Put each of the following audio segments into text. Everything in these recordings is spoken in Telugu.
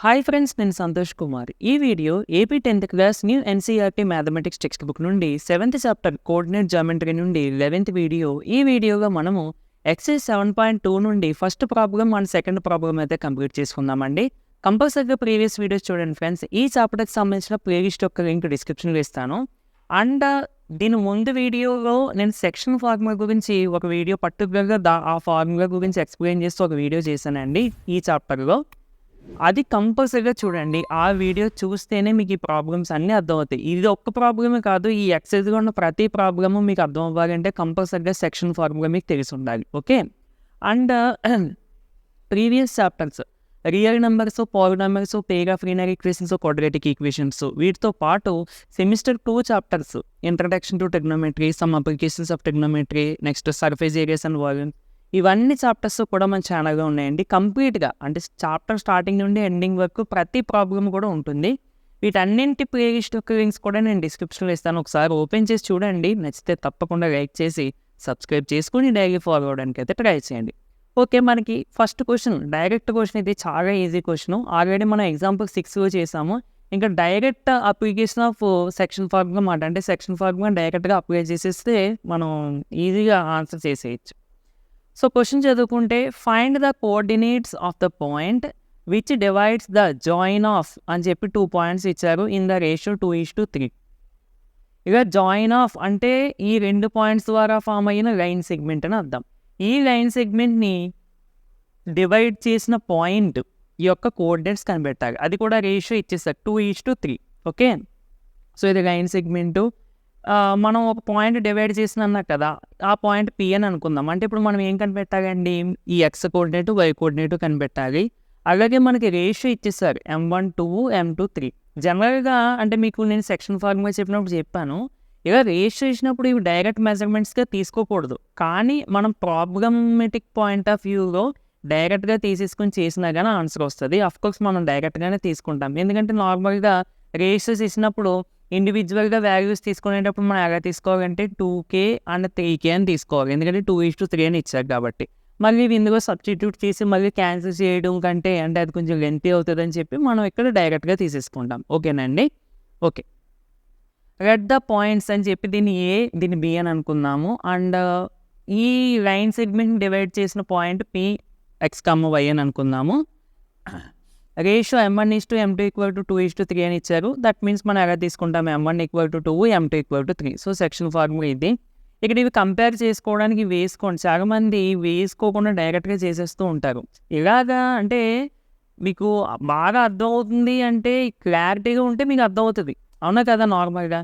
హాయ్ ఫ్రెండ్స్, నేను సంతోష్ కుమార్. ఈ video AP 10th class new NCERT mathematics text book నుండి 7th చాప్టర్ కోఆర్డినేట్ జామెట్రీ నుండి 11th వీడియో. ఈ వీడియోగా మనము ఎక్సైజ్ 7.2 నుండి first problem and second problem అయితే కంప్లీట్ చేసుకుందామండి. కంపల్సరీగా ప్రీవియస్ వీడియోస్ చూడండి ఫ్రెండ్స్. ఈ చాప్టర్కి సంబంధించిన ప్లేలిస్ట్ యొక్క లింక్ డిస్క్రిప్షన్లో ఇస్తాను. అండ్ దీని ముందు వీడియోలో నేను సెక్షన్ ఫార్ములా గురించి ఒక వీడియో పర్టికులర్గా ఆ ఫార్ములా గురించి ఎక్స్ప్లెయిన్ చేస్తూ ఒక వీడియో చేశానండి ఈ చాప్టర్లో. అది కంపల్సరీగా చూడండి. ఆ వీడియో చూస్తేనే మీకు ఈ ప్రాబ్లమ్స్ అన్నీ అర్థమవుతాయి. ఇది ఒక్క ప్రాబ్లమే కాదు, ఈ ఎక్సైజ్లో ఉన్న ప్రతి ప్రాబ్లము మీకు అర్థం అవ్వాలంటే కంపల్సరీగా సెక్షన్ ఫార్ములా మీకు తెలిసి ఉండాలి. Okay. And previous chapters real numbers, polynomials, pair of linear equations, quadratic equations, వీటితో పాటు semester 2 chapters introduction to trigonometry, some applications of trigonometry, next surface areas and volume, ఇవన్నీ చాప్టర్స్ కూడా మన ఛానల్గా ఉన్నాయండి. కంప్లీట్గా అంటే చాప్టర్ స్టార్టింగ్ నుండి ఎండింగ్ వరకు ప్రతి ప్రాబ్లం కూడా ఉంటుంది. వీటన్నింటి ప్లేలిస్ట్ యొక్క లింక్స్ కూడా నేను డిస్క్రిప్షన్లో ఇస్తాను. ఒకసారి ఓపెన్ చేసి చూడండి. నచ్చితే తప్పకుండా లైక్ చేసి సబ్స్క్రైబ్ చేసుకుని డైలీ ఫాలో అవడానికి అయితే ట్రై చేయండి. ఓకే, మనకి ఫస్ట్ క్వశ్చన్ డైరెక్ట్ క్వశ్చన్. ఇది చాలా ఈజీ క్వశ్చన్. ఆల్రెడీ మనం ఎగ్జాంపుల్ 6లో చేసాము. ఇంకా direct application of section formula మాట, అంటే సెక్షన్ ఫార్ములా డైరెక్ట్గా అప్లై చేసేస్తే మనం ఈజీగా ఆన్సర్ చేసేయచ్చు. సో క్వశ్చన్ చదువుకుంటే, find the coordinates of the point which divides the join of అని చెప్పి 2 పాయింట్స్ ఇచ్చారు ఇన్ ద రేషియో 2:3. ఇక జాయిన్ ఆఫ్ అంటే ఈ 2 పాయింట్స్ ద్వారా ఫామ్ అయిన లైన్ సెగ్మెంట్ అని అర్థం. ఈ లైన్ సెగ్మెంట్ని డివైడ్ చేసిన పాయింట్ యొక్క కోఆర్డినేట్స్ కనిపెట్టాలి. అది కూడా రేషియో ఇచ్చేస్తారు 2:3. ఓకే. సో ఇది లైన్ సెగ్మెంటు. మనం ఒక పాయింట్ డివైడ్ చేసిన అన్నారు కదా, ఆ పాయింట్ పి అని అనుకుందాం. అంటే ఇప్పుడు మనం ఏం కనిపెట్టాలండి, ఈ ఎక్స్ కోఆర్డినేట్, వై కోఆర్డినేట్ కనిపెట్టాలి. అలాగే మనకి రేషియో ఇచ్చేసారు M1 2, M2 3. జనరల్గా అంటే మీకు నేను సెక్షన్ ఫార్ములా చెప్పినప్పుడు చెప్పాను, ఇలా రేషియో ఇచ్చినప్పుడు ఇవి డైరెక్ట్ మెజర్మెంట్స్గా తీసుకోకూడదు. కానీ మనం ప్రాబ్లమెటిక్ పాయింట్ ఆఫ్ వ్యూలో డైరెక్ట్గా తీసేసుకొని చేసినా కానీ ఆన్సర్ వస్తుంది. అఫ్కోర్స్ మనం డైరెక్ట్గానే తీసుకుంటాం. ఎందుకంటే నార్మల్గా రేషియోస్ ఇచ్చినప్పుడు ఇండివిజువల్గా వాల్యూస్ తీసుకునేటప్పుడు మనం ఎలా తీసుకోవాలంటే 2K అండ్ 3K అని తీసుకోవాలి. ఎందుకంటే 2:3 అని ఇచ్చారు కాబట్టి. మళ్ళీ ఇందులో సబ్స్టిట్యూట్ చేసి మళ్ళీ క్యాన్సిల్ చేయడం కంటే అంటే అది కొంచెం లెంతీ అవుతుంది అని చెప్పి మనం ఇక్కడ డైరెక్ట్గా తీసేసుకుంటాం. ఓకేనండి. ఓకే. రెడ్ ద పాయింట్స్ అని చెప్పి దీన్ని ఏ, దీన్ని బి అని అనుకుందాము. అండ్ ఈ లైన్ సెగ్మెంట్ డివైడ్ చేసిన పాయింట్ పి ఎక్స్, వై అని అనుకుందాము. రేషియో M1 M2 = 2:3 అని ఇచ్చారు. దట్ మీన్స్ మనం ఎలా తీసుకుంటాం, M1 = 2, M2 = 3. So section formula ఇది. ఇక్కడ ఇవి కంపేర్ చేసుకోవడానికి వేసుకోండి. చాలామంది వేసుకోకుండా డైరెక్ట్గా చేసేస్తూ ఉంటారు. ఇలాగా అంటే మీకు బాగా అర్థమవుతుంది అంటే క్లారిటీగా ఉంటే మీకు అర్థమవుతుంది. అవునా కదా. నార్మల్గా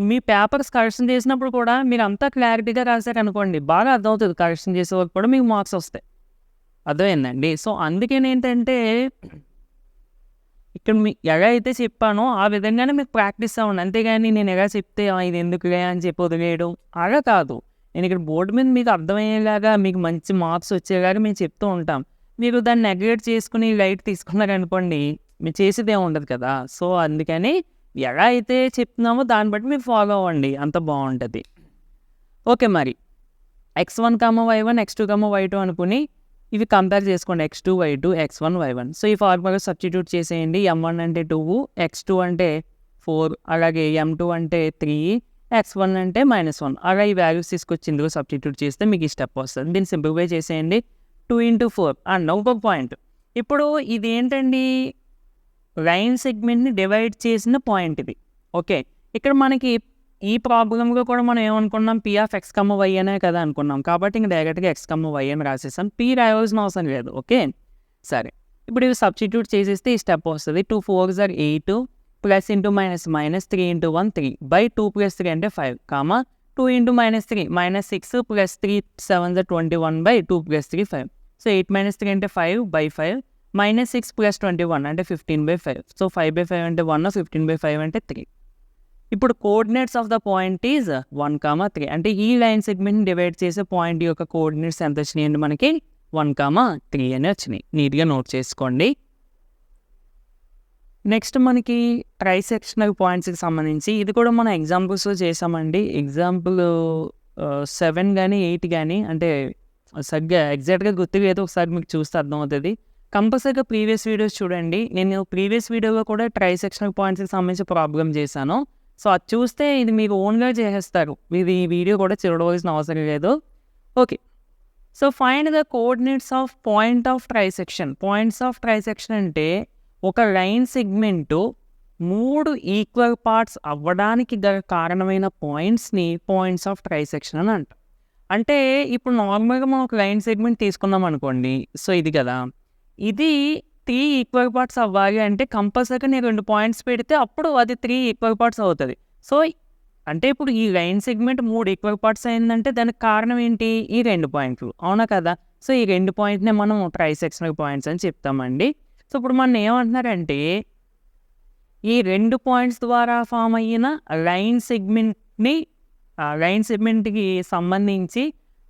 మీ పేపర్స్ కరెక్షన్ చేసినప్పుడు కూడా మీరు అంతా క్లారిటీగా రాశారనుకోండి, బాగా అర్థమవుతుంది. కరెక్షన్ చేసే వరకు కూడా మీకు మార్క్స్ వస్తాయి. అర్థమైందండి. సో అందుకని ఏంటంటే ఇక్కడ మీకు ఎలా అయితే చెప్పానో ఆ విధంగానే మీకు ప్రాక్టీస్ అవ్వండి. అంతేగాని నేను ఎలా చెప్తే ఇది ఎందుకులే అని చెప్పి వదిలేయడం అలా కాదు. నేను ఇక్కడ బోర్డు మీద మీకు అర్థమయ్యేలాగా మీకు మంచి మార్క్స్ వచ్చేలాగా మేము చెప్తూ ఉంటాం. మీరు దాన్ని నెగ్లెక్ట్ చేసుకుని లైట్ తీసుకున్నారనుకోండి, మీరు చేసేది ఏమి ఉండదు కదా. సో అందుకని ఎలా అయితే చెప్తున్నామో దాన్ని బట్టి మీరు ఫాలో అవ్వండి, అంత బాగుంటుంది. ఓకే, మరి X1, Y1, X2, Y2 అనుకుని ఇవి కంపేర్ చేసుకోండి. X2, Y2, X1, Y1. So ఈ ఫార్ములా సబ్స్టిట్యూట్ చేసేయండి. M1 అంటే 2, X2 అంటే 4, అలాగే M2 అంటే 3, X1 అంటే -1. అలా ఈ వాల్యూస్ తీసుకొచ్చి ఇందులో సబ్స్టిట్యూట్ చేస్తే మీకు ఈ స్టెప్ వస్తుంది. దీన్ని సింప్లిఫై చేసేయండి. 2 × 4 అండ్ ఇంకొక పాయింట్. ఇప్పుడు ఇది ఏంటండి, లైన్ సెగ్మెంట్ని డివైడ్ చేసిన పాయింట్ ఇది. ఓకే. ఇక్కడ మనకి ఈ ప్రాబ్లంలో కూడా మనం ఏమనుకున్నాం, P of X, Y అనే కదా అనుకున్నాం. కాబట్టి ఇంక డైరెక్ట్గా X, Y అని రాసేసాం. P రాయాల్సిన అవసరం లేదు. ఓకే. సరే, ఇప్పుడు ఇవి సబ్స్టిట్యూట్ చేసేస్తే ఈ స్టెప్ వస్తుంది. 2 × 4 = 8, plus into minus minus 3 × 1 3, by 2 + 3 అంటే 5, 2 × -3 -6, ప్లస్ 3 7 = 21, బై 2 + 3 5. సో 8 - 3 అంటే 5, బై 5, -6 + 21 అంటే 15/5. సో 5/5 అంటే 1, 15/5 అంటే 3. ఇప్పుడు coordinates of the point is 1, 3. అంటే ఈ లైన్ సెగ్మెంట్ని డివైడ్ చేసే పాయింట్ యొక్క కోఆర్డినేట్స్ ఎంత వచ్చినాయండి, మనకి 1, 3 అని వచ్చినాయి. నీట్గా నోట్ చేసుకోండి. నెక్స్ట్ మనకి ట్రైసెక్షనల్ పాయింట్స్కి సంబంధించి ఇది కూడా మనం ఎగ్జాంపుల్స్లో చేసామండి. ఎగ్జాంపుల్ 7 కానీ 8 కానీ అంటే సరిగ్గా ఎగ్జాక్ట్గా గుర్తులేదు, ఒకసారి మీకు చూస్తే అర్థమవుతుంది. కంపల్సరీగా ప్రీవియస్ వీడియోస్ చూడండి. నేను ప్రీవియస్ వీడియోలో కూడా ట్రైసెక్షనల్ పాయింట్స్‌కి సంబంధించి ప్రాబ్లమ్ చేశాను. సో, అది చూస్తే ఇది మీరు ఓన్‌గా చేసేస్తారు. మీరు ఈ వీడియో కూడా చూడవలసిన అవసరం లేదు. Okay. So, find the coordinates of point of trisection. Points of trisection అంటే ఒక లైన్ సెగ్మెంటు 3 ఈక్వల్ పార్ట్స్ అవ్వడానికి గల కారణమైన పాయింట్స్‌ని పాయింట్స్ ఆఫ్ ట్రైసెక్షన్ అని అంటాం. అంటే ఇప్పుడు నార్మల్‌గా మనం ఒక లైన్ సెగ్మెంట్ తీసుకున్నాం అనుకోండి. సో, ఇది కదా! ఇది 3 ఈక్వల్ పార్ట్స్ అవ్వాలి అంటే కంపల్సరీగా నేను 2 పాయింట్స్ పెడితే అప్పుడు అది 3 ఈక్వల్ పార్ట్స్ అవుతది. సో, అంటే ఇప్పుడు ఈ లైన్ సెగ్మెంట్ 3 ఈక్వల్ పార్ట్స్ అయిందంటే దానికి కారణం ఏంటి? ఈ 2 పాయింట్లు. అవునా కదా! సో, ఈ 2 పాయింట్‌నే మనం ట్రైసెక్షనల్ పాయింట్స్ అని చెప్తామండి. సో, ఇప్పుడు మనం ఏమంటున్నారంటే ఈ 2 పాయింట్స్ ద్వారా ఫామ్ అయిన లైన్ సెగ్మెంట్‌కి సంబంధించి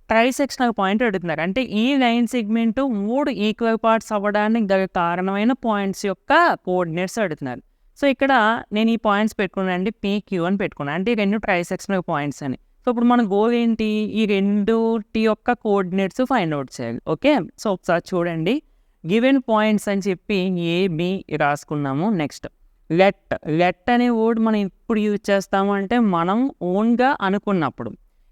ట్రైసెక్షనల్ పాయింట్ అడుగుతున్నారు. అంటే ఈ లైన్ సెగ్మెంట్ 3 ఈక్వల్ పార్ట్స్ అవ్వడానికి గల కారణమైన పాయింట్స్ యొక్క కోఆర్డినేట్స్ అడుగుతున్నారు. సో, ఇక్కడ నేను ఈ పాయింట్స్ పెట్టుకున్నానండి. PQ అని పెట్టుకున్నాను. అంటే ఈ 2 ట్రైసెక్షనల్ పాయింట్స్ అని. సో, ఇప్పుడు మన గోల్ ఏంటి? ఈ రెండిటి యొక్క కోఆర్డినేట్స్ ఫైండ్ అవుట్ చేయాలి. ఓకే. సో, ఒకసారి చూడండి. గివెన్ పాయింట్స్ అని చెప్పి AB రాసుకున్నాము. నెక్స్ట్ లెట్ అనే వర్డ్ మనం ఎప్పుడు యూజ్ చేస్తాము అంటే మనం ఓన్గా అనుకున్నప్పుడు.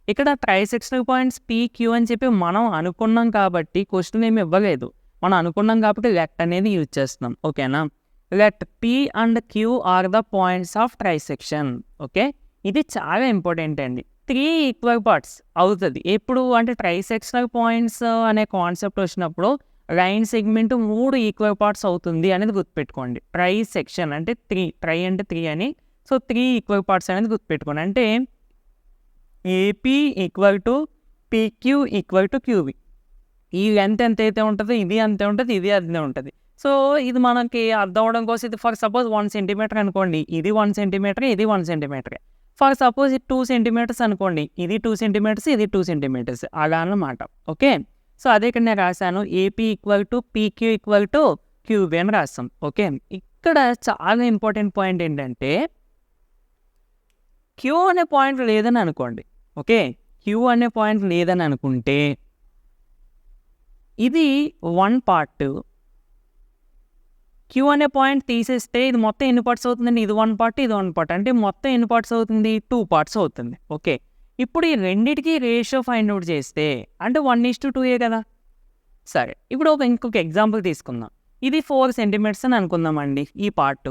ఇక్కడ ట్రైసెక్షనల్ పాయింట్స్ PQ అని చెప్పి మనం అనుకున్నాం కాబట్టి క్వశ్చన్ ఏమి ఇవ్వలేదు. మనం అనుకున్నాం కాబట్టి లెట్ అనేది యూజ్ చేస్తున్నాం. ఓకేనా? Let P and Q are the points of trisection. Okay. ఇది చాలా ఇంపార్టెంట్ అండి. 3 ఈక్వల్ పార్ట్స్ అవుతుంది. ఎప్పుడు అంటే ట్రైసెక్షనల్ పాయింట్స్ అనే కాన్సెప్ట్ వచ్చినప్పుడు లైన్ సెగ్మెంట్ 3 ఈక్వల్ పార్ట్స్ అవుతుంది అనేది గుర్తుపెట్టుకోండి. ట్రైసెక్షన్ అంటే 3, ట్రై అంటే 3 అని. సో, 3 ఈక్వల్ పార్ట్స్ అనేది గుర్తుపెట్టుకోండి. అంటే AP equal to PQ equal to QB. ఈ లెంత్ ఎంతైతే ఉంటుందో ఇది అంతే ఉంటుంది, ఇది అంతే ఉంటుంది. సో, ఇది మనకి అర్థం అవ్వడం కోసం ఇది ఫర్ సపోజ్ 1 సెంటీమీటర్ అనుకోండి. ఇది 1 సెంటీమీటర్, ఇది 1 సెంటీమీటర్. ఫర్ సపోజ్ ఇది 2 సెంటీమీటర్స్ అనుకోండి. ఇది 2 సెంటీమీటర్స్, ఇది 2 సెంటీమీటర్స్ అలా అన్నమాట. ఓకే. సో, అదే ఇక్కడ నేను రాశాను. AP equal to PQ equal to QB అని రాస్తాం. ఓకే. ఇక్కడ చాలా ఇంపార్టెంట్ పాయింట్ ఏంటంటే Q అనే పాయింట్ లేదని అనుకోండి. ఓకే. Q అనే పాయింట్ లేదని అనుకుంటే ఇది 1 పార్ట్. Q అనే పాయింట్ తీసేస్తే ఇది మొత్తం ఎన్ని పార్ట్స్ అవుతుందండి? ఇది 1 పార్ట్, ఇది 1 పార్ట్. అంటే మొత్తం ఎన్ని పార్ట్స్ అవుతుంది? 2 పార్ట్స్ అవుతుంది. ఓకే. ఇప్పుడు ఈ రెండిటికి రేషియో ఫైండ్ అవుట్ చేస్తే అంటే 1:2 కదా! సరే. ఇప్పుడు ఇంకొక ఎగ్జాంపుల్ తీసుకుందాం. ఇది 4 సెంటీమీటర్స్ అని అనుకుందామండి ఈ పార్ట్.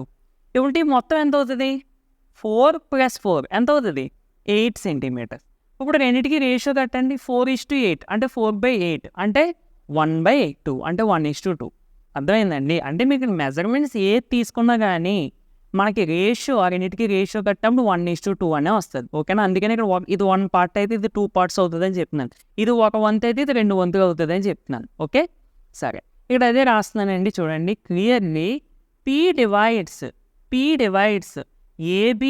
ఇప్పుడు మొత్తం ఎంత అవుతుంది? 4 + 4 ఎంత అవుతుంది? 8 సెంటీమీటర్స్. ఇప్పుడు రెండిటికి రేషియో కట్టండి. 4:8 అంటే 4/8 అంటే 1/2 అంటే 1:2. అర్థమైందండి? అంటే మీకు మెజర్మెంట్స్ ఏది తీసుకున్నా కానీ మనకి రేషియో ఆ రెండింటికి రేషియో కట్టినప్పుడు 1:2 అనే వస్తుంది. ఓకేనా? అందుకని ఇక్కడ ఇది 1 పార్ట్ అయితే ఇది 2 పార్ట్స్ అవుతుంది అని చెప్తున్నాను. ఇది ఒక వంతు అయితే ఇది 2 వంతులు అవుతుంది అని చెప్తున్నాను. ఓకే. సరే. ఇక్కడ అదే రాస్తున్నానండి. చూడండి clearly P divides AB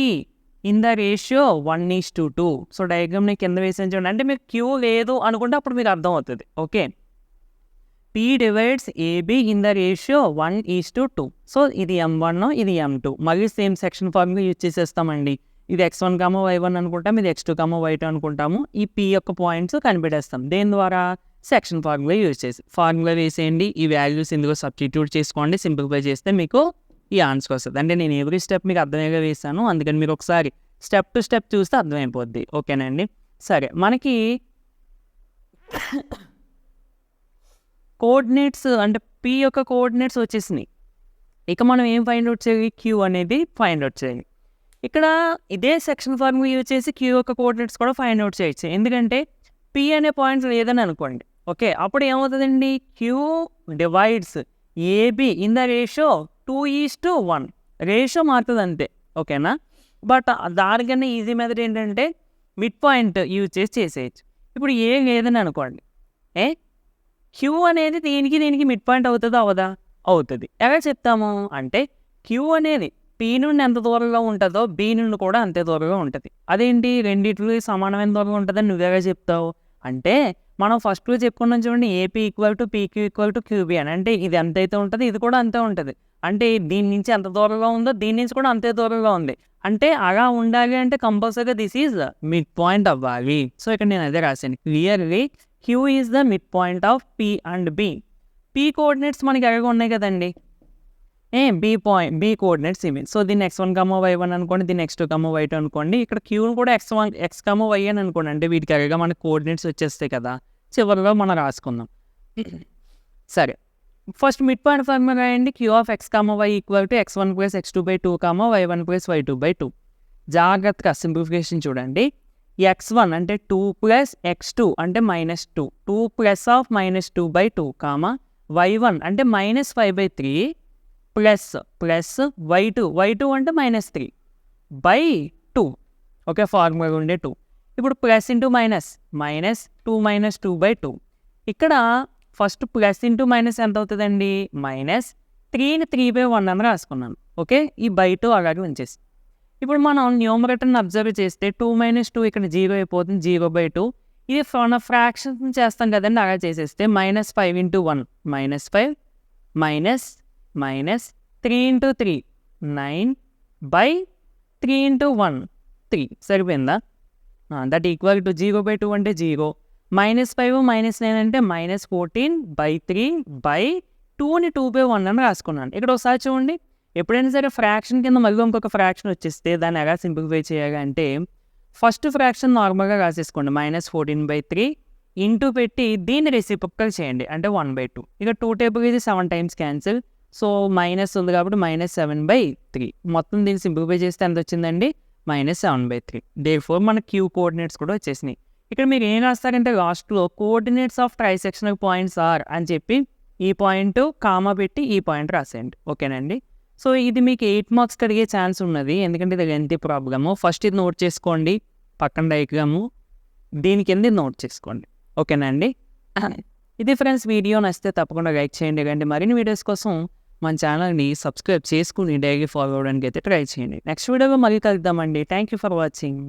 in the ratio 1:2. So, diagram నేను కింద వేసాను చూడండి. అంటే మీకు Q లేదు అనుకుంటే అప్పుడు మీకు అర్థం అవుతుంది. Okay. P divides AB in the ratio 1:2. So, ఇది M1, ఇది M2. మళ్ళీ సేమ్ సెక్షన్ ఫార్ములా యూజ్ చేసేస్తామండి. ఇది X1, Y1 అనుకుంటాం. ఇది X2, Y2 అనుకుంటాము. ఈ P యొక్క పాయింట్స్ కనిపెట్టేస్తాం. దేని ద్వారా? సెక్షన్ ఫార్ములా యూజ్ చేసి. ఫార్ములా వేసేయండి. ఈ వాల్యూస్ ఇందులో సబ్స్టిట్యూట్ చేసుకోండి. సింప్లిఫై చేస్తే మీకు ఈ ఆన్సర్ వస్తుంది. అంటే నేను ఎవ్రీ స్టెప్ మీకు అర్థమయ్యేలా వేసాను. అందుకని మీరు ఒకసారి స్టెప్ టు స్టెప్ చూస్తే అర్థమైపోద్ది. ఓకేనండి? సరే. మనకి కోఆర్డినేట్స్ అంటే P యొక్క కోఆర్డినేట్స్ వచ్చేసినాయి. ఇక మనం ఏం ఫైండ్ అవుట్ చేయాలి? Q అనేది ఫైండ్ అవుట్ చేయాలి. ఇక్కడ ఇదే సెక్షన్ ఫార్ములా యూజ్ చేసి Q యొక్క కోఆర్డినేట్స్ కూడా ఫైండ్ అవుట్ చేయొచ్చు. ఎందుకంటే P అనే పాయింట్ లేదని అనుకోండి. ఓకే. అప్పుడు ఏమవుతుందండి? Q divides AB in the ratio 2:1. Ratio మారుతుంది అంతే. ఓకేనా? బట్ దానికన్నా ఈజీ మెథడ్ ఏంటంటే మిడ్ పాయింట్ యూజ్ చేసి చేసేయచ్చు. ఇప్పుడు ఏ లేదని అనుకోండి. Q అనేది దీనికి మిడ్ పాయింట్ అవుతుందా? అవదా? అవుతుంది. ఎలా చెప్తాము అంటే Q అనేది P నుండి ఎంత దూరంలో ఉంటుందో B నుండి కూడా అంతే దూరంలో ఉంటుంది. అదేంటి? రెండిటికి సమానమైన దూరంలో ఉంటుందని నువ్వేగా చెప్తావు. అంటే మనం ఫస్ట్లో చెప్పుకున్నాం చూడండి. AP equal to PQ equal to QB అని. అంటే ఇది ఎంతైతే ఉంటుంది ఇది కూడా అంతే ఉంటుంది. అంటే దీని నుంచి ఎంత దూరంలో ఉందో దీని నుంచి కూడా అంతే దూరంలో ఉంది. అంటే అలా ఉండాలి అంటే కంపల్సరీగా దిస్ ఈజ్ మిడ్ పాయింట్ అవ్వాలి. సో, ఇక్కడ నేను అదే రాశాను. Clearly Q is the mid point of P and B. P coordinates మనకి ఎలాగ ఉన్నాయి కదండి, బీ కోఆర్డినేట్స్ ఇవి. సో దీన్ని x1, y1 అనుకోండి, దీన్ని x2, y2 అనుకోండి. ఇక్కడ క్యూని కూడా x, y అని అనుకోండి. అంటే వీటికి ఎలాగ మనకి కోఆర్డినేట్స్ వచ్చేస్తాయి కదా, చివరిలో మనం రాసుకుందాం. సరే, ఫస్ట్ మిడ్ పాయింట్ ఫార్ములా రాయండి. q of x, y equal to x1 plus x2/2, y1 plus y2/2. జాగ్రత్తగా సింప్లిఫికేషన్ చూడండి. x1 అంటే 2 ప్లస్ x2 అంటే -2, 2 ప్లస్ ఆఫ్ -2/2, y1 అంటే -5/3 ప్లస్ y2 అంటే -3/2. ఓకే, ఫార్ములా ఉండే 2. ఇప్పుడు ప్లస్ ఇంటూ మైనస్, -2 -2/2. ఇక్కడ ఫస్ట్ ప్లస్ ఇంటూ మైనస్ ఎంత అవుతుందండి, -3ని 3/1 అని రాసుకున్నాను. ఓకే, ఈ బై 2 అలాగే ఉంచేసి ఇప్పుడు మనం న్యూమరేటర్ని అబ్జర్వ్ చేస్తే 2 - 2 ఇక్కడ 0 అయిపోతుంది, 0/2. ఇది ఫ్రాక్షన్స్ చేస్తాం కదండి, అలా చేసేస్తే -5 × 1 -5 -3 × 3 9/3 × 1 3. సరిపోయిందా? దట్ ఈక్వల్ టు 0/2 అంటే 0, -5 -9 అంటే -14/3/2ని 2/1 అని రాసుకున్నాను. ఇక్కడ ఒకసారి చూడండి, ఎప్పుడైనా సరే ఫ్రాక్షన్ కింద మళ్ళీ ఇంకొక ఫ్రాక్షన్ వచ్చేస్తే దాన్ని ఎలా సింప్లిఫై చేయాలి అంటే ఫస్ట్ ఫ్రాక్షన్ నార్మల్గా రాసేసుకోండి, -14/3 ఇంటూ పెట్టి దీన్ని రెసిప్రొకల్ చేయండి, అంటే 1/2. ఇక 2 టేబుల్ ఇది 7 టైమ్స్ క్యాన్సిల్, సో మైనస్ ఉంది కాబట్టి -7/3. మొత్తం దీన్ని సింప్లిఫై చేస్తే ఎంత వచ్చిందండి, -7/3. దేర్ఫోర్ మన క్యూ కోఆర్డినేట్స్ కూడా వచ్చేసినాయి. ఇక్కడ మీరు ఏం రాస్తారంటే లాస్ట్లో coordinates of trisectional points are అని చెప్పి ఈ పాయింట్ కామా పెట్టి ఈ పాయింట్ రాసేయండి. ఓకేనండి, సో ఇది మీకు 8 మార్క్స్కి అడిగే ఛాన్స్ ఉన్నది, ఎందుకంటే ఇది లెంతీ ప్రాబ్లము. ఫస్ట్ ఇది నోట్ చేసుకోండి, పక్కన డయాగ్రాము, దీని కింద ఇది నోట్ చేసుకోండి. ఓకేనండి, ఇది ఫ్రెండ్స్, వీడియో నచ్చితే తప్పకుండా లైక్ చేయండి. ఇలాంటి మరిన్ని వీడియోస్ కోసం మన ఛానల్ని సబ్స్క్రైబ్ చేసుకుని డైలీ ఫాలో అవ్వడానికి అయితే ట్రై చేయండి. నెక్స్ట్ వీడియోలో మళ్ళీ కలుద్దామండి. Thank you for watching.